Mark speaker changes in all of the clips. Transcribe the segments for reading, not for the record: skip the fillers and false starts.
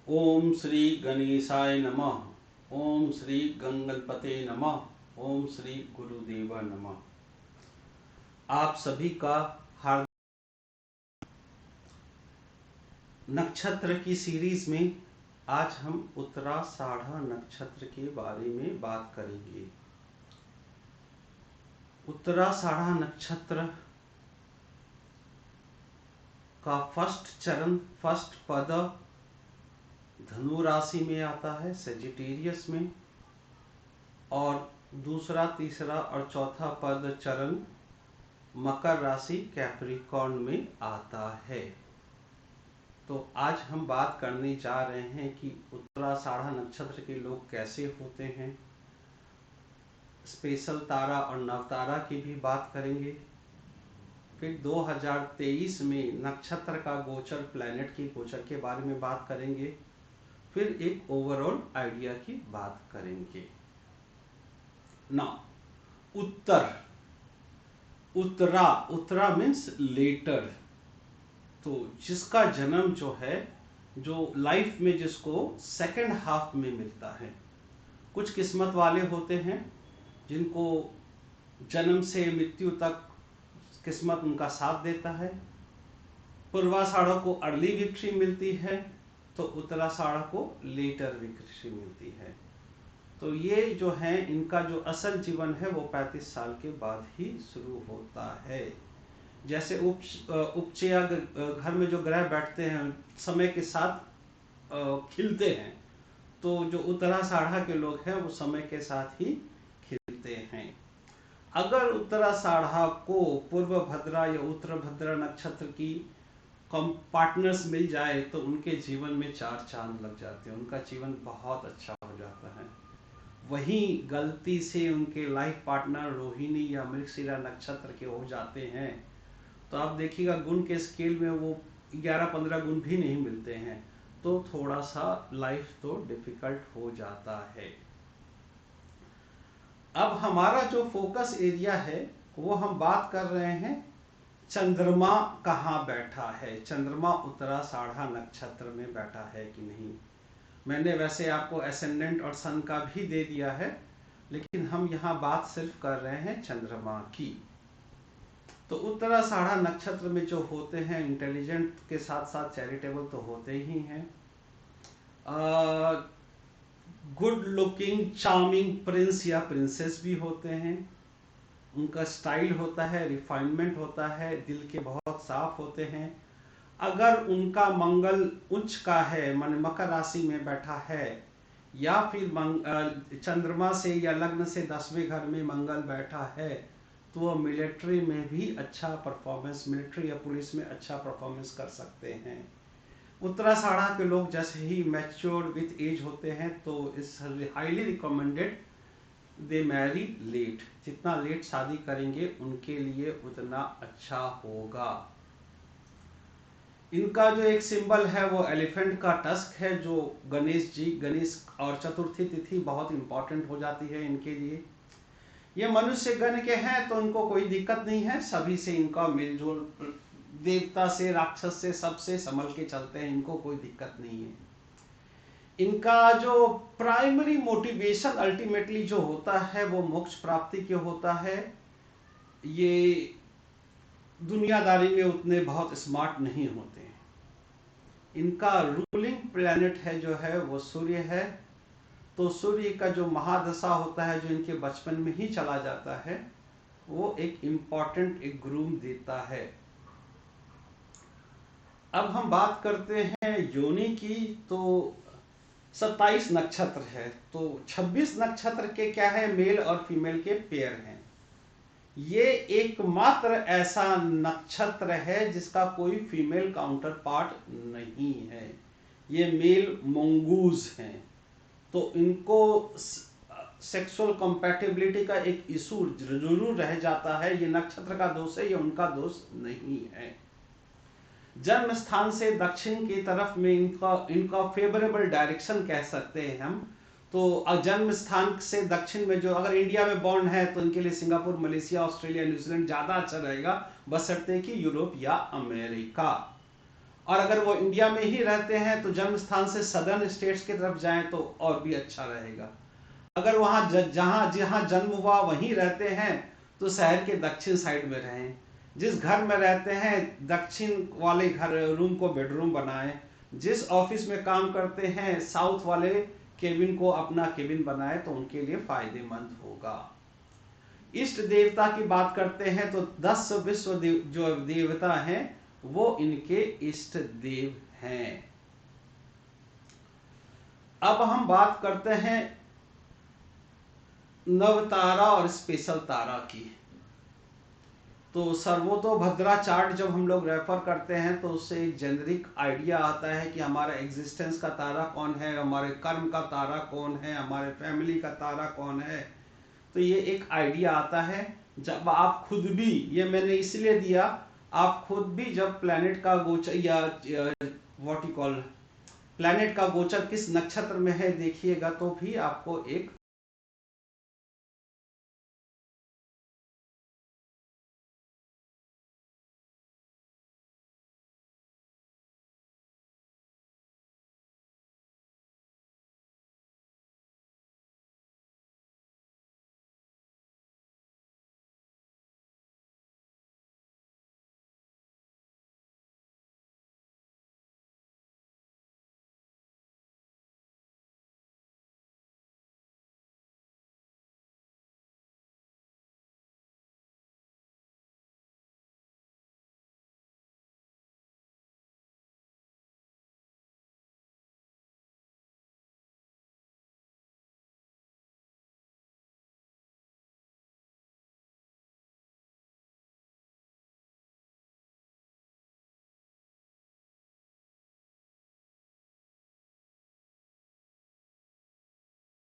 Speaker 1: ओम श्री गणेशाय नमः। ओम श्री गंगणपते नमः। ओम श्री गुरुदेव नमः। आप सभी का हार्दिक नक्षत्र की सीरीज में आज हम उत्तराषाढ़ा नक्षत्र के बारे में बात करेंगे। उत्तराषाढ़ा नक्षत्र का फर्स्ट चरण, फर्स्ट पद धनु राशि में आता है, सेजिटेरियस में, और दूसरा, तीसरा और चौथा पद चरण मकर राशि कैप्रिकॉर्न में आता है। तो आज हम बात करने जा रहे हैं कि उत्तराषाढ़ा नक्षत्र के लोग कैसे होते हैं। स्पेशल तारा और नवतारा की भी बात करेंगे। फिर 2023 में नक्षत्र का गोचर, प्लैनेट की गोचर के बारे में बात करेंगे। फिर एक ओवरऑल आइडिया की बात करेंगे ना। Uttara means later. तो जिसका जन्म जो है, जो लाइफ में जिसको सेकंड हाफ में मिलता है, कुछ किस्मत वाले होते हैं जिनको जन्म से मृत्यु तक किस्मत उनका साथ देता है। पूर्वाषाढ़ा को अर्ली विक्ट्री मिलती है, तो उत्तराषाढ़ा को लेटर विक्ट्री मिलती है। तो ये जो है, इनका जो असल जीवन है वो 35 साल के बाद ही शुरू होता है। जैसे उपचय घर में जो ग्रह बैठते हैं समय के साथ खिलते हैं, तो जो उत्तराषाढ़ा के लोग हैं वो समय के साथ ही खिलते हैं। अगर उत्तराषाढ़ा को पूर्व भद्रा या उत्तर भद्रा नक्षत्र की पार्टनर्स मिल जाए तो उनके जीवन में 4 चांद लग जाते हैं, उनका जीवन बहुत अच्छा हो जाता है। वहीं गलती से उनके लाइफ पार्टनर रोहिणी या मृगशिरा नक्षत्र के हो जाते हैं तो आप देखिएगा गुण के स्केल में वो 11-15 गुण भी नहीं मिलते हैं, तो थोड़ा सा लाइफ तो डिफिकल्ट हो जाता है। अब हमारा जो फोकस एरिया है वो हम बात कर रहे हैं चंद्रमा कहाँ बैठा है, चंद्रमा उत्तराषाढ़ा नक्षत्र में बैठा है कि नहीं। मैंने वैसे आपको एसेंडेंट और सन का भी दे दिया है, लेकिन हम यहाँ बात सिर्फ कर रहे हैं चंद्रमा की। तो उत्तराषाढ़ा नक्षत्र में जो होते हैं, इंटेलिजेंट के साथ साथ चैरिटेबल तो होते ही हैं। गुड लुकिंग चार्मिंग प्रिंस या प्रिंसेस भी होते हैं। उनका स्टाइल होता है, रिफाइनमेंट होता है, दिल के बहुत साफ होते हैं। अगर उनका मंगल उच्च का है, मन मकर राशि में बैठा है, या फिर चंद्रमा से या लग्न से 10वें घर में मंगल बैठा है, तो वो मिलिट्री में भी अच्छा परफॉर्मेंस, मिलिट्री या पुलिस में अच्छा परफॉर्मेंस कर सकते हैं। उत्तराषाढ़ा के लोग जैसे ही मैच्योर विथ एज होते हैं तो इस हाईली रिकमेंडेड दे मैरी लेट। जितना लेट शादी करेंगे उनके लिए उतना अच्छा होगा। इनका जो एक सिंबल है वो एलिफेंट का टस्क है, जो गणेश और चतुर्थी तिथि बहुत इंपॉर्टेंट हो जाती है इनके लिए। ये मनुष्य गण के हैं तो इनको कोई दिक्कत नहीं है, सभी से इनका मिलजुल, देवता से, राक्षस से, सबसे संभल के चलते हैं, इनको कोई दिक्कत नहीं है। इनका जो प्राइमरी मोटिवेशन अल्टीमेटली जो होता है वो मोक्ष प्राप्ति के होता है। ये दुनियादारी में उतने बहुत स्मार्ट नहीं होते हैं। इनका रूलिंग प्लैनेट है जो है वो सूर्य है। तो सूर्य का जो महादशा होता है, जो इनके बचपन में ही चला जाता है, वो एक इम्पॉर्टेंट एक ग्रूम देता है। अब हम बात करते हैं योनि की। तो 27 नक्षत्र है, तो 26 नक्षत्र के क्या है, मेल और फीमेल के पेयर हैं। ये एकमात्र ऐसा नक्षत्र है जिसका कोई फीमेल काउंटर पार्ट नहीं है। ये मेल मंगूज हैं, तो इनको सेक्सुअल कंपैटिबिलिटी का एक इशू जरूर रह जाता है। ये नक्षत्र का दोष है, ये उनका दोष नहीं है। जन्म स्थान से दक्षिण की तरफ में इनका फेवरेबल डायरेक्शन कह सकते हैं हम। तो जन्म स्थान से दक्षिण में जो, अगर इंडिया में बॉर्न है तो इनके लिए सिंगापुर, मलेशिया, ऑस्ट्रेलिया, न्यूजीलैंड ज्यादा अच्छा रहेगा, बशर्ते कि यूरोप या अमेरिका। और अगर वो इंडिया में ही रहते हैं तो जन्म स्थान से सदर्न स्टेट्स की तरफ जाएं तो और भी अच्छा रहेगा। अगर वहां जहां जहां जन्म हुआ वहीं रहते हैं तो शहर के दक्षिण साइड में रहें। जिस घर में रहते हैं दक्षिण वाले घर रूम को बेडरूम बनाएं। जिस ऑफिस में काम करते हैं साउथ वाले केबिन को अपना केबिन बनाएं तो उनके लिए फायदेमंद होगा। इष्ट देवता की बात करते हैं तो 10 विश्व जो देवता हैं वो इनके इष्ट देव हैं। अब हम बात करते हैं नवतारा और स्पेशल तारा की। तो सर्वतोभद्रा चार्ट जब हम लोग रेफर करते हैं तो उससे एक जेनरिक आइडिया आता है कि हमारा एग्जिस्टेंस का तारा कौन है, हमारे कर्म का तारा कौन है, हमारे फैमिली का तारा कौन है। तो ये एक आइडिया आता है जब आप खुद भी, ये मैंने इसलिए दिया, आप खुद भी जब प्लैनेट का गोचर या व्हाट यू कॉल प्लैनेट का गोचर किस नक्षत्र में है देखिएगा तो भी आपको एक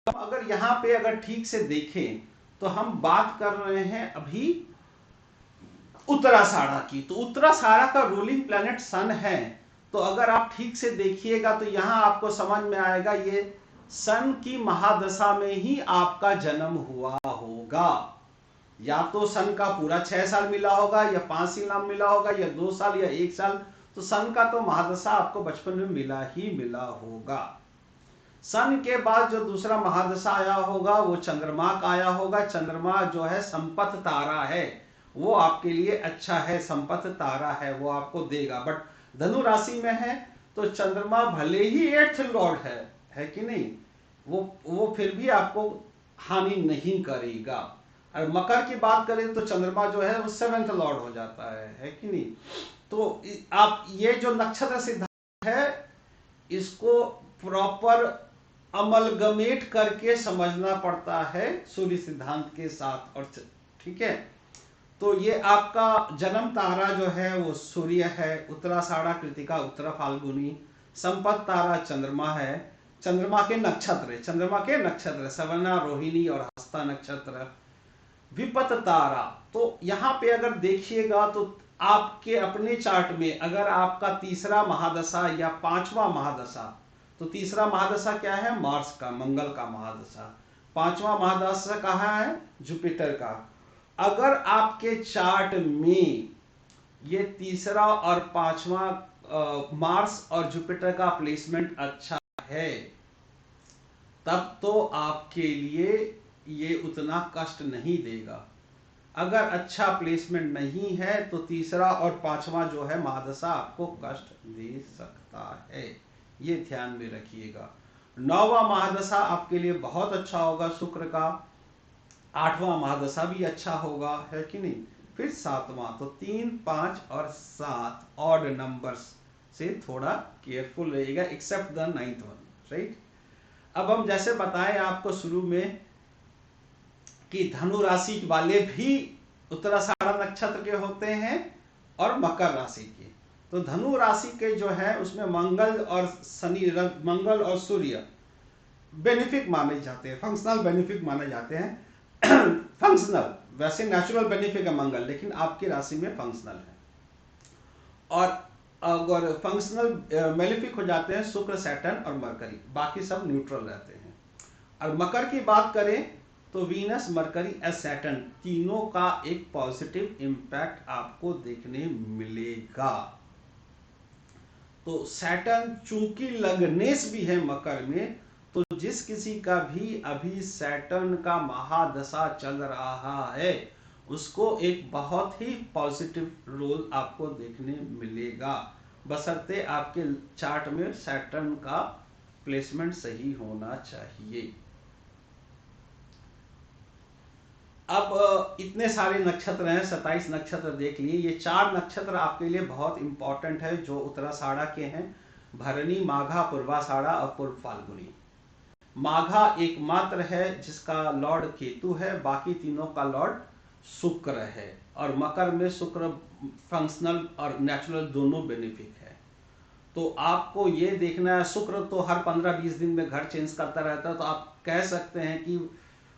Speaker 1: अगर यहाँ पे अगर ठीक से देखें तो हम बात कर रहे हैं अभी उत्तराषाढ़ा की। तो उत्तराषाढ़ा का रूलिंग प्लैनेट सन है। तो अगर आप ठीक से देखिएगा तो यहां आपको समझ में आएगा ये सन की महादशा में ही आपका जन्म हुआ होगा। या तो सन का पूरा 6 साल मिला होगा या 5 साल मिला होगा या 2 साल या 1 साल। तो सन का तो महादशा आपको बचपन में मिला ही मिला होगा। सन के बाद जो दूसरा महादशा आया होगा वो चंद्रमा का आया होगा। चंद्रमा जो है संपत्ति तारा है, वो आपके लिए अच्छा है, संपत्ति तारा है, वो आपको देगा। बट धनु राशि में है तो चंद्रमा भले ही 8th लॉर्ड है कि नहीं, वो फिर भी आपको हानि नहीं करेगा। और मकर की बात करें तो चंद्रमा जो है वो 7th लॉर्ड हो जाता है कि नहीं। तो आप ये जो नक्षत्र सिद्धांत है इसको प्रॉपर अमलगमेट करके समझना पड़ता है सूर्य सिद्धांत के साथ। और ठीक है, तो ये आपका जन्म तारा जो है वो सूर्य है। उत्तराषाढ़ा कृतिका उत्तरा फाल्गुनी। संपत तारा चंद्रमा है। चंद्रमा के नक्षत्र सवर्णा रोहिणी और हस्ता नक्षत्र। विपत तारा, तो यहाँ पे अगर देखिएगा तो आपके अपने चार्ट में अगर आपका तीसरा महादशा या 5वां महादशा, तो तीसरा महादशा क्या है, मार्स का, मंगल का महादशा। 5वां महादशा कहाँ है, जुपिटर का। अगर आपके चार्ट में ये तीसरा और 5वां मार्स और जुपिटर का प्लेसमेंट अच्छा है तब तो आपके लिए ये उतना कष्ट नहीं देगा। अगर अच्छा प्लेसमेंट नहीं है तो तीसरा और 5वां जो है महादशा आपको कष्ट दे सकता है, ये ध्यान में रखिएगा। 9वां महादशा आपके लिए बहुत अच्छा होगा शुक्र का। 8वां महादशा भी अच्छा होगा, है कि नहीं। फिर 7वां, तो 3, 5 और 7 ऑड नंबर्स से थोड़ा केयरफुल रहिएगा, accept the 9th one, right. अब हम जैसे बताएं आपको शुरू में कि धनु राशि वाले भी उत्तराषाढ़ा नक्षत्र के होते हैं और मकर राशि के। तो धनु राशि के जो है उसमें मंगल और शनि, मंगल और सूर्य बेनिफिक माने जाते हैं, फंक्शनल बेनिफिक माने जाते हैं। फंक्शनल, वैसे नेचुरल बेनिफिक है मंगल, लेकिन आपकी राशि में फंक्शनल है। और अगर फंक्शनल मेलिफिक हो जाते हैं शुक्र, सैटर्न और मरकरी, बाकी सब न्यूट्रल रहते हैं। और मकर की बात करें तो वीनस, मरकरी और सैटर्न तीनों का एक पॉजिटिव इंपैक्ट आपको देखने मिलेगा। तो सैटर्न चूंकि लग्नेश भी है मकर में, तो जिस किसी का भी अभी सैटर्न का महादशा चल रहा है उसको एक बहुत ही पॉजिटिव रोल आपको देखने मिलेगा, बशर्ते आपके चार्ट में सैटर्न का प्लेसमेंट सही होना चाहिए। अब इतने सारे नक्षत्र हैं, 27 नक्षत्र देख लिए। ये 4 नक्षत्र आपके लिए बहुत इंपॉर्टेंट है जो उत्तराषाढ़ा के हैं, भरणी, माघा, पूर्वाषाढ़ा और पूर्व फाल्गुनी। माघा एकमात्र है जिसका लॉर्ड केतु है, बाकी तीनों का लॉर्ड शुक्र है, और मकर में शुक्र फंक्शनल और नेचुरल दोनों बेनिफिक है। तो आपको ये देखना है, शुक्र तो हर 15-20 दिन में घर चेंज करता रहता है, तो आप कह सकते हैं कि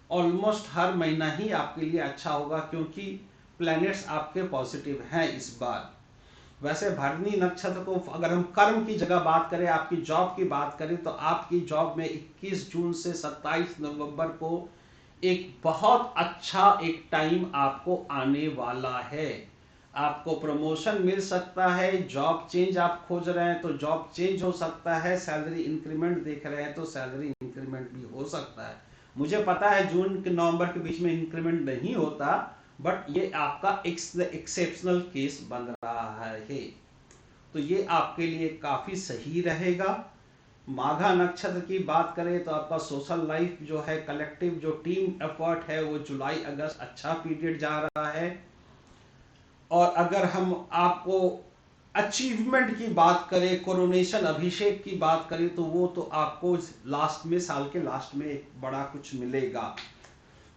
Speaker 1: ऑलमोस्ट हर महीना ही आपके लिए अच्छा होगा, क्योंकि प्लैनेट्स आपके पॉजिटिव हैं इस बार। वैसे भरणी नक्षत्र को अगर हम कर्म की जगह बात करें, आपकी जॉब की बात करें, तो आपकी जॉब में 21 जून से 27 नवंबर को एक बहुत अच्छा एक टाइम आपको आने वाला है। आपको प्रमोशन मिल सकता है, जॉब चेंज आप खोज रहे हैं तो जॉब चेंज हो सकता है, सैलरी इंक्रीमेंट देख रहे हैं तो सैलरी इंक्रीमेंट भी हो सकता है। मुझे पता है जून के नवंबर के बीच में इंक्रीमेंट नहीं होता, बट ये आपका एक्सेप्शनल केस बन रहा है, तो ये आपके लिए काफी सही रहेगा। माघा नक्षत्र की बात करें तो आपका सोशल लाइफ जो है, कलेक्टिव जो टीम एफर्ट है, वो जुलाई अगस्त अच्छा पीरियड जा रहा है। और अगर हम आपको अचीवमेंट की बात करें, कोरोनेशन अभिषेक की बात करें, तो वो तो आपको लास्ट में, साल के लास्ट में एक बड़ा कुछ मिलेगा,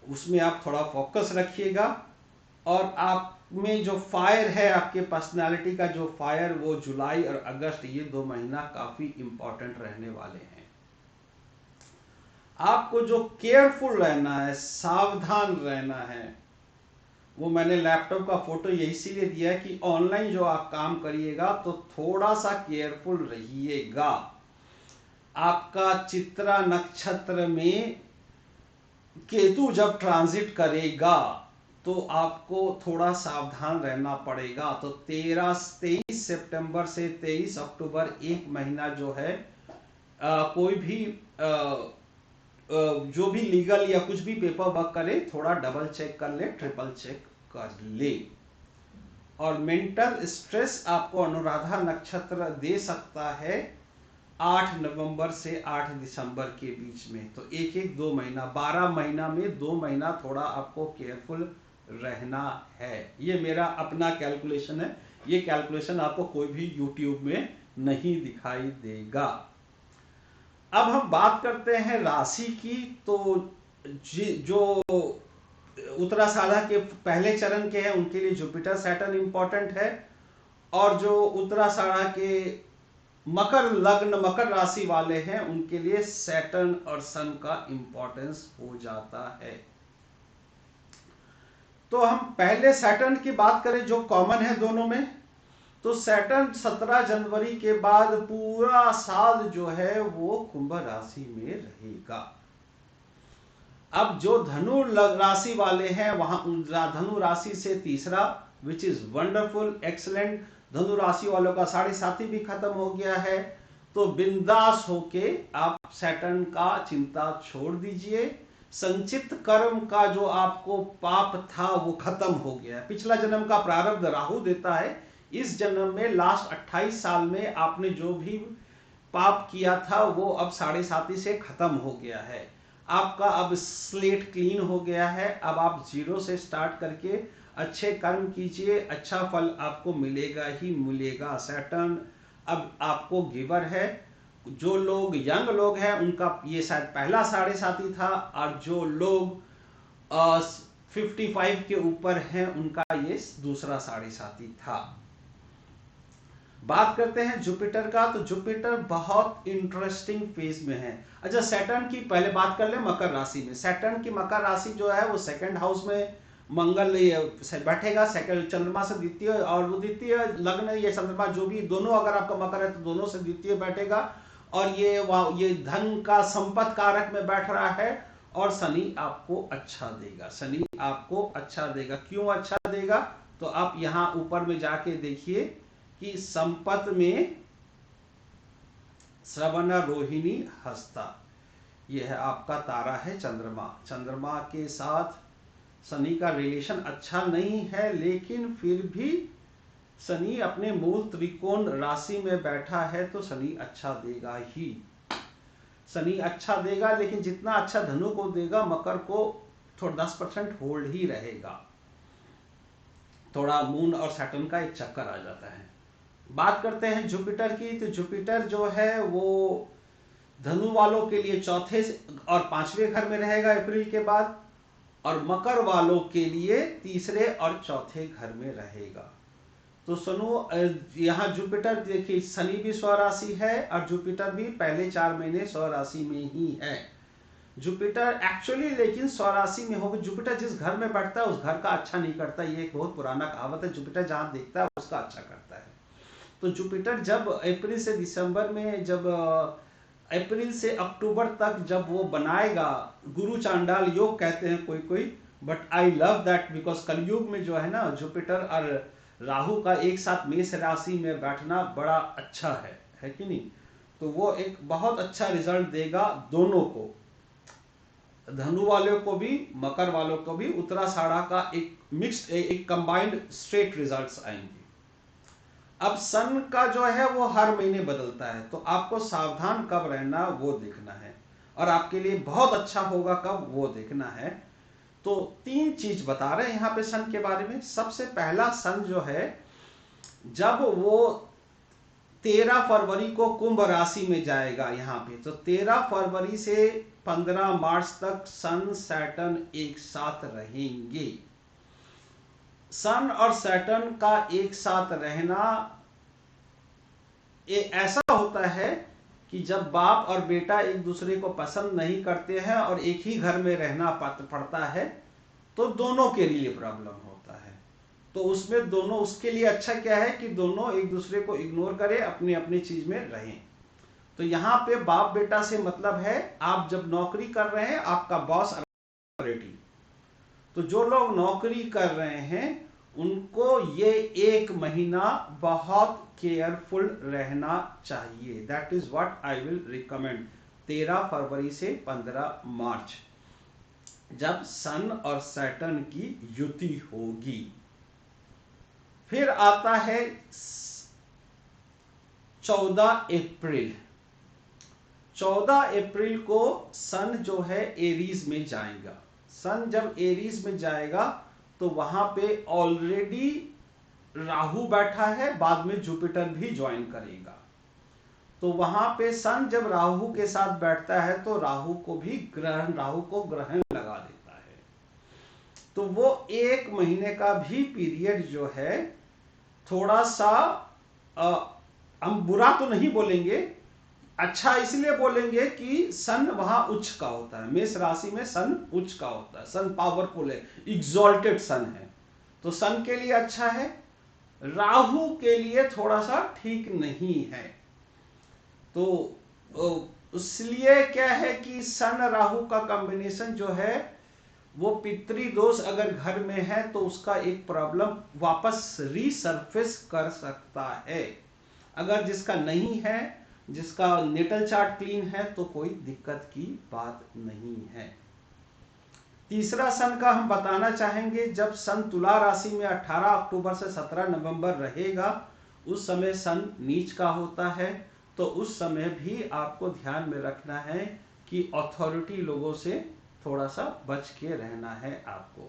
Speaker 1: उसमें आप थोड़ा फोकस रखिएगा। और आप में जो फायर है, आपके पर्सनालिटी का जो फायर, वो जुलाई और अगस्त ये 2 महीना काफी इंपॉर्टेंट रहने वाले हैं। आपको जो केयरफुल रहना है, सावधान रहना है, वो मैंने लैपटॉप का फोटो इसीलिए दिया है कि ऑनलाइन जो आप काम करिएगा तो थोड़ा सा केयरफुल रहिएगा। आपका चित्रा नक्षत्र में केतु जब ट्रांजिट करेगा तो आपको थोड़ा सावधान रहना पड़ेगा। तो 23 सितंबर से 23 अक्टूबर एक महीना जो है, कोई भी जो भी लीगल या कुछ भी पेपर वर्क करे, थोड़ा डबल चेक कर ले, ट्रिपल चेक कर ले। और मेंटल स्ट्रेस आपको अनुराधा नक्षत्र दे सकता है 8 नवंबर से 8 दिसंबर के बीच में। तो एक 2 महीना, 12 महीना में 2 महीना थोड़ा आपको केयरफुल रहना है। ये मेरा अपना कैलकुलेशन है, ये कैलकुलेशन आपको कोई भी यूट्यूब में नहीं दिखाई देगा। अब हम बात करते हैं राशि की। तो जो उत्तराषाढ़ा के पहले चरण के हैं उनके लिए जुपिटर सैटर्न इंपॉर्टेंट है, और जो उत्तराषाढ़ा के मकर लग्न, मकर राशि वाले हैं, उनके लिए सैटर्न और सन का इंपॉर्टेंस हो जाता है। तो हम पहले सैटर्न की बात करें जो कॉमन है दोनों में, तो सैटर्न 17 जनवरी के बाद पूरा साल जो है वो कुंभ राशि में रहेगा। अब जो धनु राशि वाले हैं, वहां धनु राशि से तीसरा, विच इज वंडरफुल, एक्सलेंट, धनु राशि वालों का 7.5 भी खत्म हो गया है। तो बिंदास होके आप सैटर्न का चिंता छोड़ दीजिए। संचित कर्म का जो आपको पाप था वो खत्म हो गया। पिछला जन्म का प्रारब्ध राहु देता है, इस जन्म में लास्ट 28 साल में आपने जो भी पाप किया था वो अब 7.5 से खत्म हो गया है। आपका अब स्लेट क्लीन हो गया है। अब आप 0 से स्टार्ट करके अच्छे कर्म कीजिए, अच्छा फल आपको मिलेगा ही मिलेगा। सैटर्न अब आपको गिवर है। जो लोग यंग लोग हैं उनका ये शायद पहला 7.5 था, और जो लोग 55 के ऊपर हैं उनका ये दूसरा 7.5 था। बात करते हैं जुपिटर का। तो जुपिटर बहुत इंटरेस्टिंग फेज में है। अच्छा, सैटर्न की पहले बात कर ले मकर राशि में। सैटर्न की मकर राशि जो है वो सेकंड हाउस में मंगल बैठेगा, सेकंड चंद्रमा से द्वितीय, और वो द्वितीय लग्न ये चंद्रमा जो भी दोनों, अगर आपका मकर है तो दोनों से द्वितीय बैठेगा, और ये धन का संपत्ति कारक में बैठ रहा है। और शनि आपको अच्छा देगा, शनि आपको अच्छा देगा। क्यों अच्छा देगा? तो आप यहाँ ऊपर में जाके देखिए कि संपत्ति में श्रवण रोहिणी हस्ता, यह है आपका तारा है चंद्रमा। चंद्रमा के साथ शनि का रिलेशन अच्छा नहीं है, लेकिन फिर भी शनि अपने मूल त्रिकोण राशि में बैठा है तो शनि अच्छा देगा ही। शनि अच्छा देगा, लेकिन जितना अच्छा धनु को देगा मकर को थोड़ा 10% होल्ड ही रहेगा। थोड़ा मून और सैटर्न का एक चक्कर आ जाता है। बात करते हैं जुपिटर की, तो जुपिटर जो है वो धनु वालों के लिए चौथे और पांचवें घर में रहेगा अप्रैल के बाद, और मकर वालों के लिए तीसरे और चौथे घर में रहेगा। तो सुनो, यहाँ जुपिटर देखिए, शनि भी स्वराशि है और जुपिटर भी पहले 4 महीने स्वराशि में ही है। जुपिटर एक्चुअली लेकिन स्वराशि में होगा। जुपिटर जिस घर में बैठता है उस घर का अच्छा नहीं करता, ये एक बहुत पुराना कहावत है। जुपिटर जहां देखता है उसका अच्छा करता है। तो जुपिटर जब अप्रैल से दिसंबर में, जब अप्रैल से अक्टूबर तक जब वो बनाएगा, गुरु चांडाल योग कहते हैं कोई, but I love that, because कलयुग में जो है ना, जुपिटर और राहु का एक साथ मेष राशि में बैठना बड़ा अच्छा है कि नहीं। तो वो एक बहुत अच्छा रिजल्ट देगा दोनों को, धनु वालों को भी मकर वालों को भी। उत्तराषाढ़ा का एक मिक्स्ड, एक कंबाइंड स्ट्रेट रिजल्ट्स आएंगे। अब सन का जो है वो हर महीने बदलता है, तो आपको सावधान कब रहना वो देखना है, और आपके लिए बहुत अच्छा होगा कब वो देखना है। तो 3 चीज बता रहे हैं यहाँ पे सन के बारे में। सबसे पहला, सन जो है जब वो 13 फरवरी को कुंभ राशि में जाएगा यहाँ पे, तो 13 फरवरी से 15 मार्च तक सन सैटर्न एक साथ रहेंगे। सन और सैटर्न का एक साथ रहना ऐसा होता है कि जब बाप और बेटा एक दूसरे को पसंद नहीं करते हैं और एक ही घर में रहना पड़ता है, तो दोनों के लिए प्रॉब्लम होता है। तो उसमें दोनों, उसके लिए अच्छा क्या है कि दोनों एक दूसरे को इग्नोर करें, अपनी अपनी चीज में रहें। तो यहाँ पे बाप बेटा से मतलब है, आप जब नौकरी कर रहे हैं आपका बॉस अथॉरिटी, तो जो लोग नौकरी कर रहे हैं उनको ये 1 महीना बहुत केयरफुल रहना चाहिए। That is what I will recommend. 13 फरवरी से 15 मार्च जब सन और सैटर्न की युति होगी। फिर आता है 14 अप्रैल। 14 अप्रैल को सन जो है एरीज में जाएगा। सन जब एरीज में जाएगा तो वहां पे ऑलरेडी राहु बैठा है, बाद में जुपिटर भी ज्वाइन करेगा। तो वहां पे सन जब राहु के साथ बैठता है तो राहु को ग्रहण लगा देता है। तो वो 1 महीने का भी पीरियड जो है थोड़ा सा, हम बुरा तो नहीं बोलेंगे, अच्छा इसलिए बोलेंगे कि सन वहां उच्च का होता है। मेष राशि में सन उच्च का होता है, सन पावरफुल है, एक्सॉल्टेड सन है, तो सन के लिए अच्छा है। राहु के लिए थोड़ा सा ठीक नहीं है। तो इसलिए क्या है कि सन राहु का कॉम्बिनेशन जो है वो पितृदोष अगर घर में है तो उसका एक प्रॉब्लम वापस रीसर्फेस कर सकता है। अगर जिसका नहीं है, जिसका नेटल चार्ट क्लीन है, तो कोई दिक्कत की बात नहीं है। तीसरा सन का हम बताना चाहेंगे, जब सन तुला राशि में 18 अक्टूबर से 17 नवंबर रहेगा, उस समय सन नीच का होता है। तो उस समय भी आपको ध्यान में रखना है कि अथॉरिटी लोगों से थोड़ा सा बच के रहना है आपको।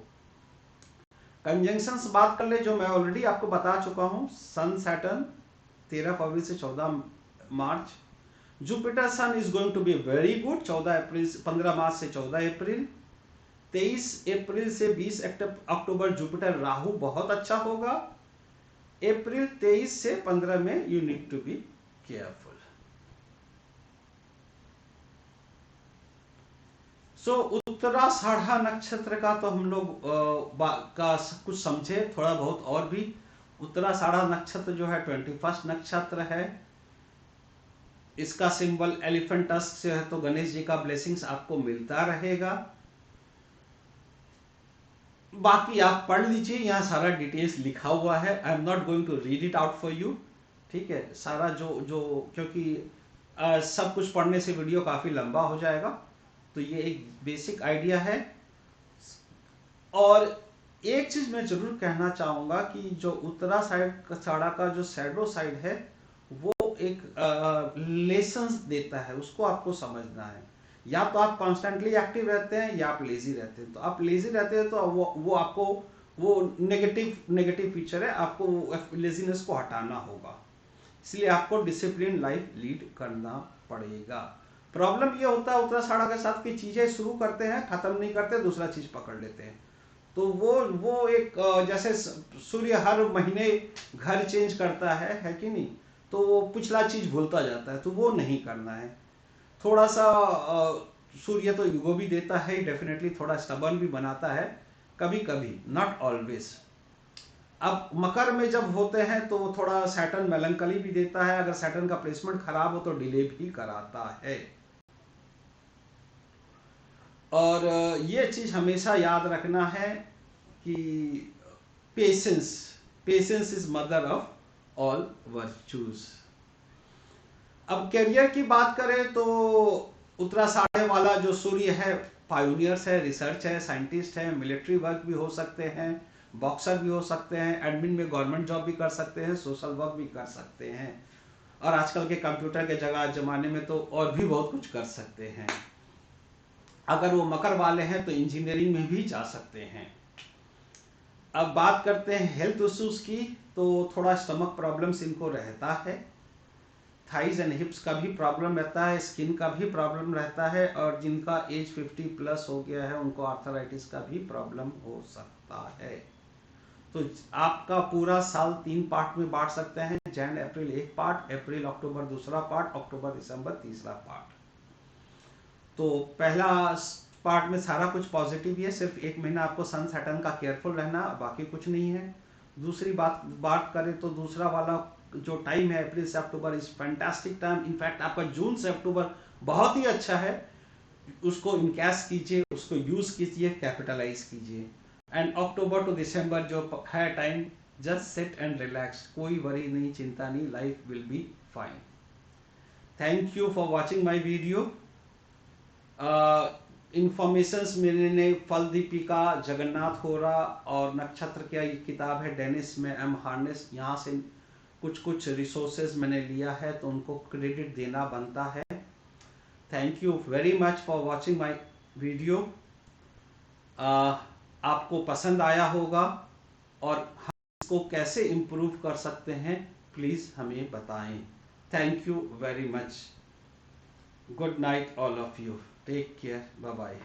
Speaker 1: कंजंक्शंस बात कर ले, जो मैं ऑलरेडी आपको बता चुका हूं। सन सैटर्न 13 फरवरी से 14 मार्च। Jupiter sun is going to be very good. 15 मार्च से 14 अप्रैल। 23 अप्रैल से 20 अक्टूबर जुपिटर राहु बहुत अच्छा होगा। अप्रैल 23 से 15 में you need to be careful. So Uttarashadha नक्षत्र का तो हम लोग का सब कुछ समझे, थोड़ा बहुत और भी। उत्तराषाढ़ा नक्षत्र जो है 21st नक्षत्र है। इसका सिंबल एलिफेंट टस्क से है, तो गणेश जी का ब्लेसिंग्स आपको मिलता रहेगा। बाकी आप पढ़ लीजिए, यहाँ सारा डिटेल्स लिखा हुआ है। I am not going to read it out for you, ठीक है। सारा जो क्योंकि सब कुछ पढ़ने से वीडियो काफ़ी लंबा हो जाएगा, तो ये एक बेसिक आइडिया है। और एक चीज़ मैं ज़रूर कहना चाहूँगा कि जो उत्तरा साइड साड़ा का जो शैडो साइड है वो एक लेसन्स देता है, उसको आपको समझना है। या तो आप कॉन्स्टेंटली एक्टिव रहते हैं या आप लेजी रहते हैं। तो आप लेजी रहते हैं तो वो आपको वो नेगेटिव फीचर है, आपको लेजीनेस को हटाना होगा। इसलिए आपको डिसिप्लिन लाइफ लीड करना पड़ेगा। प्रॉब्लम ये होता है उत्तरा साड़ा के साथ कि चीज़ें शुरू करते हैं, ख़त्म नहीं करते, दूसरा चीज़ पकड़ लेते हैं। तो वो एक जैसे सूर्य हर महीने घर चेंज करता है कि नहीं, तो वो पिछला चीज भूलता जाता है, तो वो नहीं करना है। थोड़ा सा सूर्य तो युगो भी देता है डेफिनेटली, थोड़ा स्टबर्न भी बनाता है कभी कभी, नॉट ऑलवेज। अब मकर में जब होते हैं तो वो थोड़ा सैटर्न मेलंकली भी देता है, अगर सैटर्न का प्लेसमेंट खराब हो तो डिले भी कराता है। और ये चीज हमेशा याद रखना है कि patience patience is mother of all virtues. अब करियर की बात करें तो उत्तरा साढ़े वाला जो सूर्य है पायोनियर्स है, रिसर्च है, साइंटिस्ट है, मिलिट्री वर्क भी हो सकते हैं, बॉक्सर भी हो सकते हैं, एडमिन में गवर्नमेंट जॉब भी कर सकते हैं, सोशल वर्क भी कर सकते हैं, और आजकल के कंप्यूटर के जमाने में तो और भी बहुत कुछ कर सकते हैं। अगर वो मकर वाले हैं तो इंजीनियरिंग में भी जा सकते हैं। अब बात करते हैं हेल्थ इश्यूज की, तो थोड़ा स्टमक प्रॉब्लम्स इनको रहता है, थाइज एंड हिप्स का भी प्रॉब्लम रहता है, स्किन का भी प्रॉब्लम रहता है, और जिनका एज 50 प्लस हो गया है उनको आर्थराइटिस का भी प्रॉब्लम हो सकता है। तो आपका पूरा साल 3 पार्ट में बांट सकते हैं, जैन अप्रैल एक पार्ट, अप्रैल अक्टूबर दूसरा पार्ट, अक्टूबर दिसंबर तीसरा पार्ट। तो पहला पार्ट में सारा कुछ पॉजिटिव ही है, सिर्फ एक महीना आपको सन सैटर्न का केयरफुल रहना, बाकी कुछ नहीं है। दूसरी बात करें तो दूसरा वाला जो टाइम है अप्रैल से October is fantastic time. In fact आपका जून से अक्टूबर बहुत ही अच्छा है, उसको इनकैश कीजिए, उसको यूज कीजिए, कैपिटलाइज कीजिए। एंड अक्टूबर टू दिसंबर जो है time, just sit and relax, कोई वरी नहीं, चिंता नहीं, life will be fine. Thank you for watching my video. Informations मैंने फल दीपिका, जगन्नाथ होरा और नक्षत्र की किताब है डेनिस में एम हार्नेस, यहाँ से कुछ रिसोर्सेज मैंने लिया है, तो उनको क्रेडिट देना बनता है। Thank you very much for watching my video. आपको पसंद आया होगा, और हम इसको कैसे इम्प्रूव कर सकते हैं प्लीज़ हमें बताएं। Thank you very much. Good night all of you, take care, bye bye.